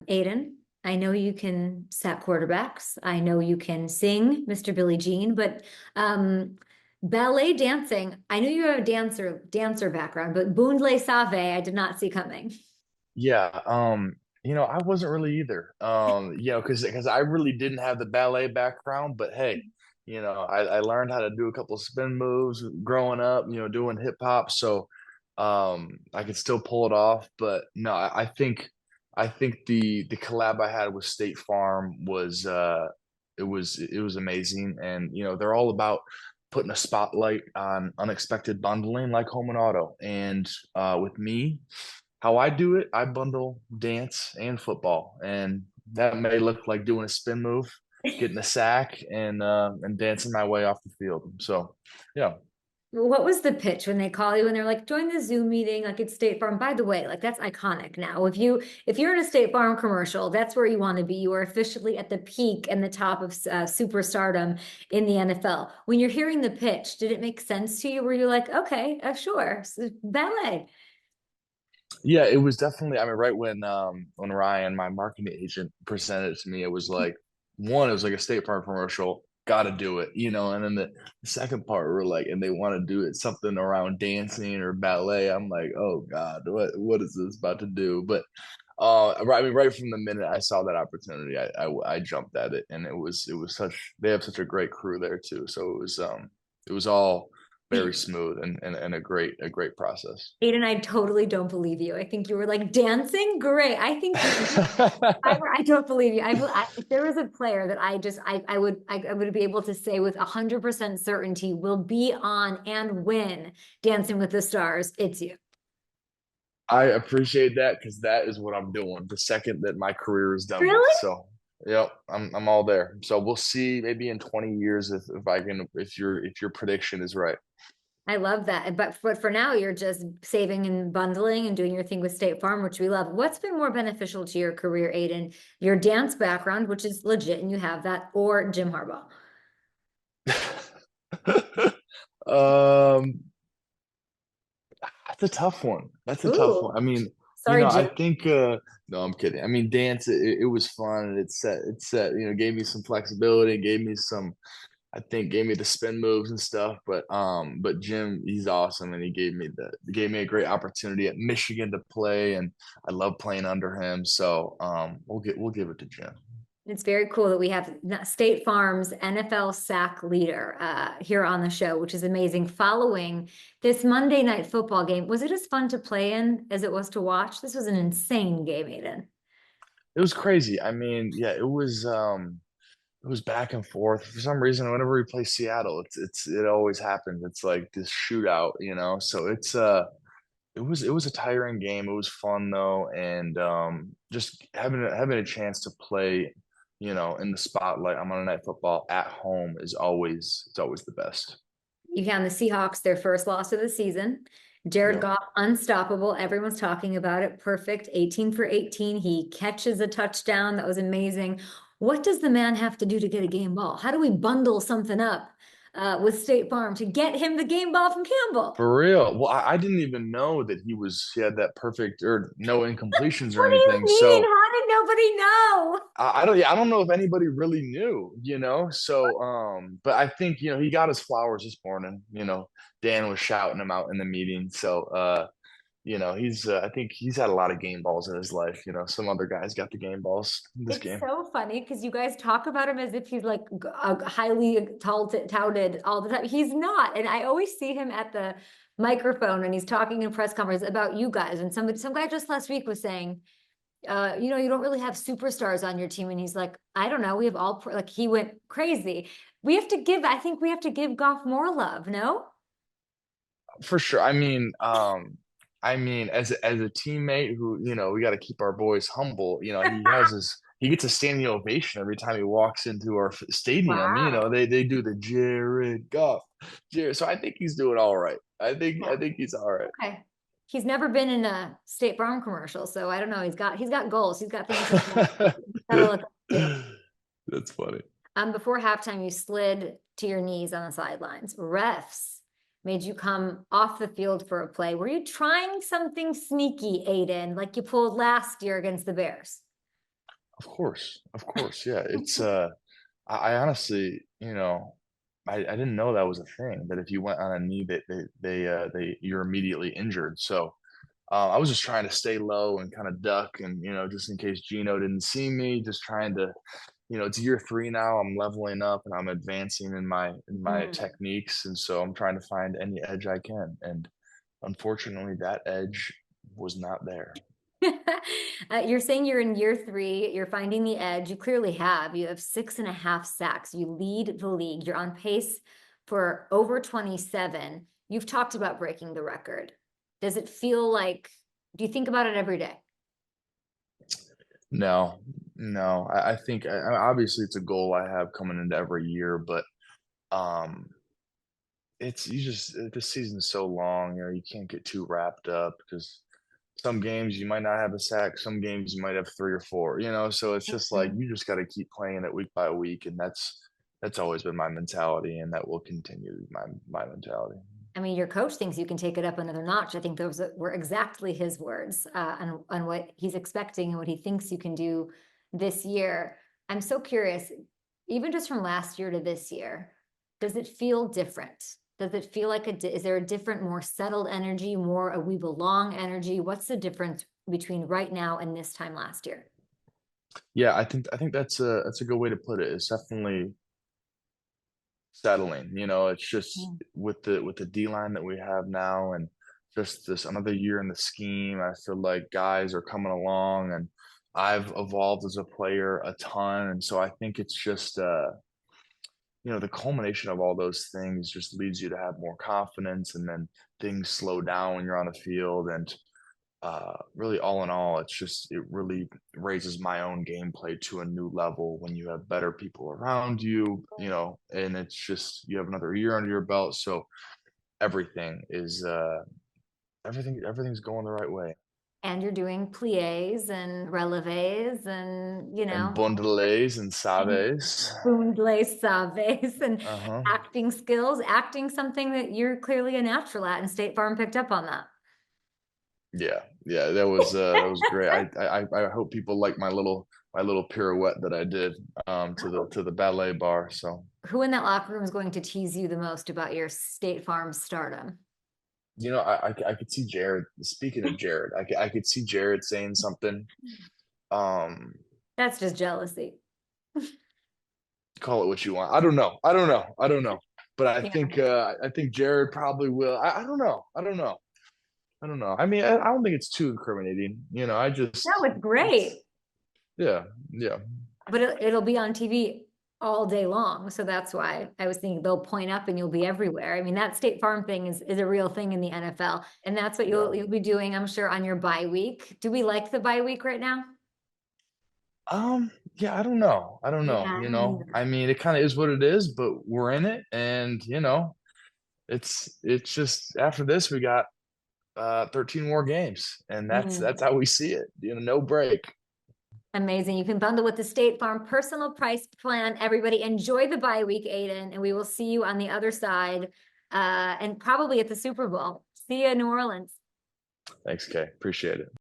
Aidan, I know you can set quarterbacks. I know you can sing, Mr. Billie Jean, but ballet dancing, I know you have a dancer background, but Boon Lay Save, I did not see coming. Yeah, I wasn't really either. Because I really didn't have the ballet background, but hey, I learned how to do a couple of spin moves growing up, doing hip hop, so I could still pull it off. But no, I think the collab I had with State Farm was it was amazing, and they're all about putting a spotlight on unexpected bundling like home and auto, and with me. How I do it, I bundle dance and football, and that may look like doing a spin move, getting a sack, and dancing my way off the field. So, yeah, What was the pitch when they call you and they're like, join the Zoom meeting, like it's State Farm. By the way, like that's iconic now. If you're in a State Farm commercial, that's where you want to be. You are officially at the peak and the top of superstardom in the NFL. When you're hearing the pitch, did it make sense to you? Were you like, okay, sure, ballet? yeah, it was definitely. I mean, right when Ryan, my marketing agent, presented it to me, it was like one, it was like a State Farm commercial. Got to do it, and then the second part, we're like, and they want to do it something around dancing or ballet. I'm like, oh God, what is this about to do? But I mean, right from the minute I saw that opportunity, I jumped at it, and it was such. They have such a great crew there too, so it was all very smooth and a great process. Aiden, I totally don't believe you. I think you were like dancing. Great. I don't believe you. If there was a player that I would be able to say with 100% certainty will be on and win Dancing with the Stars, it's you. I appreciate that because that is what I'm doing the second that my career is done with. Really? So, yep, I'm all there. So we'll see maybe in 20 years if I can if your prediction is right. I love that. But for now, you're just saving and bundling and doing your thing with State Farm, which we love. What's been more beneficial to your career, Aiden? Your dance background, which is legit, and you have that, or Jim Harbaugh? Um, that's a tough one. That's a tough Ooh, one. I mean, sorry, I Jim. think no, I'm kidding. I mean, dance it was fun and it set, gave me some flexibility, gave me some I think gave me the spin moves and stuff. But Jim, he's awesome, and he gave me a great opportunity at Michigan to play, and I love playing under him. So we'll give it to Jim. It's very cool that we have State Farm's NFL sack leader here on the show, which is amazing. Following this Monday night football game, was it as fun to play in as it was to watch? This was an insane game, Aiden. It was crazy. I mean, yeah, it was back and forth. For some reason, whenever we play Seattle, it always happens. It's like this shootout. So it was a tiring game. It was fun though, and just having a chance to play, in the spotlight on Monday Night Football at home is always the best. You found the Seahawks their first loss of the season. Jared Yeah. Goff, unstoppable. Everyone's talking about it. Perfect. 18 for 18. He catches a touchdown. That was amazing. What does the man have to do to get a game ball? How do we bundle something up with State Farm to get him the game ball from Campbell? For real. Well, I didn't even know that he had that perfect or no incompletions or What do you anything. mean? So How did nobody know? I don't know if anybody really knew. So but I think, he got his flowers this morning. Dan was shouting him out in the meeting. So he's I think he's had a lot of game balls in his life. Some other guys got the game balls in this It's game. so funny because you guys talk about him as if he's like highly touted all the time. He's not. And I always see him at the microphone when he's talking in press conference about you guys. And some guy just last week was saying, you don't really have superstars on your team. And he's like, I don't know. We have like he went crazy. I think we have to give Goff more love, no? For sure. I mean, as a teammate who, we got to keep our boys humble. He gets a standing ovation every time he walks into our stadium. Wow. They do the Jared Goff, Jared. So I think he's doing all right. I think Yeah. I think he's all right. Okay. He's never been in a State Farm commercial, so I don't know. He's got goals. He's got things he's gotta look up to. That's funny. Before halftime, you slid to your knees on the sidelines. Refs made you come off the field for a play. Were you trying something sneaky, Aiden, like you pulled last year against the Bears? Of course, yeah. It's I honestly, I didn't know that was a thing. That if you went on a knee, they you're immediately injured. So I was just trying to stay low and kind of duck, and just in case Gino didn't see me, just trying to. It's year three now. I'm leveling up and I'm advancing in my Mm. techniques, and so I'm trying to find any edge I can. And unfortunately, that edge was not there. You're saying you're in year three, you're finding the edge. You clearly have. You have 6.5 sacks. You lead the league. You're on pace for over 27. You've talked about breaking the record. Does it feel like, do you think about it every day? No, no. I think obviously it's a goal I have coming into every year, but um, it's you just this season's so long. You can't get too wrapped up because some games you might not have a sack, some games you might have three or four. So it's just like Mhm. you just got to keep playing it week by week, and that's always been my mentality, and that will continue to be my mentality. I mean, your coach thinks you can take it up another notch. I think those were exactly his words on what he's expecting and what he thinks you can do this year. I'm so curious, even just from last year to this year, does it feel different? Does it feel like is there a different, more settled energy, more a we belong energy? What's the difference between right now and this time last year? Yeah, I think that's a good way to put it. It's definitely settling. It's just Mm. with the D line that we have now, and just this another year in the scheme. I feel like guys are coming along, and I've evolved as a player a ton, and so I think it's just the culmination of all those things just leads you to have more confidence, and then things slow down when you're on the field, and really all in all, it really raises my own gameplay to a new level when you have better people around you, and it's just you have another year under your belt. So everything is everything's going the right way. And you're doing pliés and releves and, And Bondelays and and Saves. Boondley Saves and Uh-huh. acting skills, acting something that you're clearly a natural at, and State Farm picked up on that. Yeah. Yeah, that was great. I hope people like my little pirouette that I did to the ballet bar. So Who in that locker room is going to tease you the most about your State Farm stardom? I could see Jared. Speaking of Jared, I could see Jared saying something. Um, That's just jealousy. call it what you want. I don't know. I don't know. I don't know. But I Yeah. think Jared probably will. I don't know. I don't know. I don't know. I mean, I don't think it's too incriminating. I No, just it's it's great, yeah, yeah. but it'll be on TV all day long. So that's why I was thinking they'll point up and you'll be everywhere. I mean, that State Farm thing is a real thing in the NFL, and that's what Yeah. you'll be doing, I'm sure, on your bye week. Do we like the bye week right now? Yeah, I don't know. I don't Yeah, know. I don't either. I mean, it kind of is what it is, but we're in it, and it's just after this we got 13 more games, and that's Mm. how we see it. No break. Amazing. You can bundle with the State Farm personal price plan. Everybody enjoy the bye week, Aidan, and we will see you on the other side and probably at the Super Bowl. See you in New Orleans. Thanks, Kay. Appreciate it.